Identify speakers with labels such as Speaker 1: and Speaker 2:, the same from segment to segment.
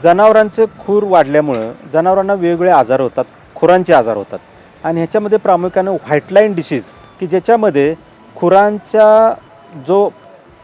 Speaker 1: जनावरांचं खूर वाढल्यामुळं जनावरांना वेगवेगळे आजार होतात, खुरांचे आजार होतात आणि ह्याच्यामध्ये प्रामुख्याने व्हाईट लाईन डिसीज की ज्याच्यामध्ये खुरांचा जो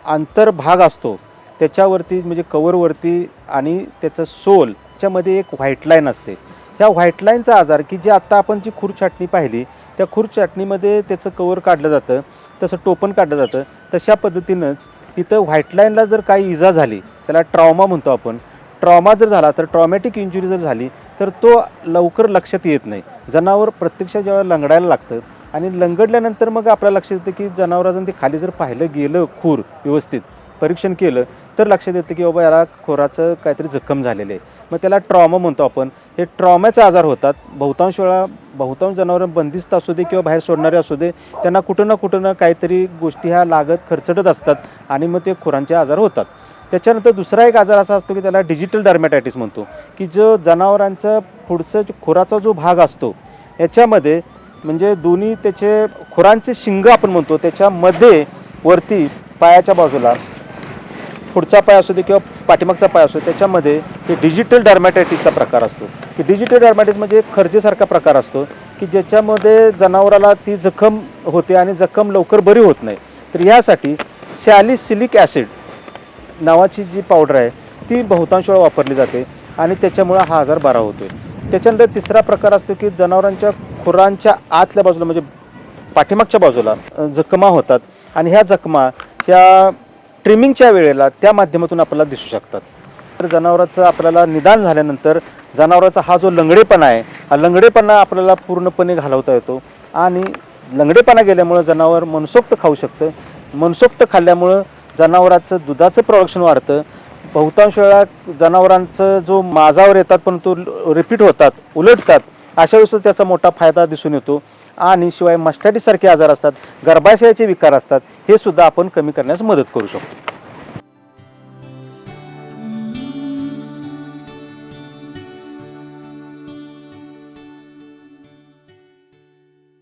Speaker 1: अंतर्भाग असतो त्याच्यावरती म्हणजे कवरवरती आणि त्याचं सोल त्याच्यामध्ये एक व्हाईट लाईन असते. ह्या व्हाईट लाईनचा आजार की जे आत्ता आपण जी खूर छाटणी पाहिली त्या खूर छाटणीमध्ये त्याचं कवर काढलं जातं, तसं टोपण काढलं जातं. तशा पद्धतीनंच इथं व्हाईट लाईनला जर काही इजा झाली त्याला ट्रॉमा म्हणतो आपण. ट्रॉमा जर झाला तर ट्रॉमॅटिक इंजुरी जर झाली तर तो लवकर लक्षात येत नाही. जनावर प्रत्यक्ष जेव्हा लंगडायला लागतं आणि लंगडल्यानंतर मग आपल्याला लक्षात येतं की जनावराचं ते खाली जर पाहिलं गेलं खूर व्यवस्थित परीक्षण केलं तर लक्षात येतं की बाबा याला खोराचं काहीतरी जखम झालेलं आहे. मग त्याला ट्रॉमा म्हणतो आपण. हे ट्रॉमाचे आजार होतात. बहुतांश वेळा बहुतांश जनावरं बंदिस्त असू दे किंवा बाहेर सोडणारे असू दे त्यांना कुठं ना काहीतरी गोष्टी ह्या लागत खरचटत असतात आणि मग ते खुरांचे आजार होतात. त्याच्यानंतर दुसरा एक आजार असा असतो की त्याला डिजिटल डर्मॅटायटिस म्हणतो की जो जनावरांचा पुढचं खुराचा जो भाग असतो याच्यामध्ये म्हणजे दोन्ही त्याचे खुरांचे शिंग आपण म्हणतो त्याच्यामध्ये वरती पायाच्या बाजूला पुढचा पाय असू दे किंवा पाठीमागचा पाय असतो त्याच्यामध्ये हे डिजिटल डर्मॅटायटिसचा प्रकार असतो. की डिजिटल डर्मॅटायटिस म्हणजे एक खर्जेसारखा प्रकार असतो की ज्याच्यामध्ये जनावराला ती जखम होते आणि जखम लवकर बरी होत नाही. तर यासाठी सॅलिसिलिक ॲसिड नावाची जी पावडर आहे ती बहुतांश वेळा वापरली जाते आणि त्याच्यामुळं हा आजार बरा होतो आहे. त्याच्यानंतर तिसरा प्रकार असतो की जनावरांच्या खुरांच्या आतल्या बाजूला म्हणजे पाठीमागच्या बाजूला जखमा होतात आणि ह्या जखमा ह्या ट्रिमिंगच्या वेळेला त्या माध्यमातून आपल्याला दिसू शकतात. तर जनावराचं आपल्याला निदान झाल्यानंतर जनावराचा हा जो लंगडेपणा आहे हा लंगडेपणा आपल्याला पूर्णपणे घालवता येतो आणि लंगडेपणा गेल्यामुळं जनावर मनसोक्त खाऊ शकतं. मनसोक्त खाल्ल्यामुळं जनावराचं दुधाचं प्रोडक्शन वाढतं. बहुतांश वेळा जनावरांचं जो माझावर येतात पण तो रिपीट होतात उलटतात अशा वेळेस त्याचा मोठा फायदा दिसून येतो. आणि शिवाय मास्टायटिस सारखे आजार असतात, गर्भाशयाचे विकार असतात, हे सुद्धा आपण कमी करण्यास मदत करू शकतो.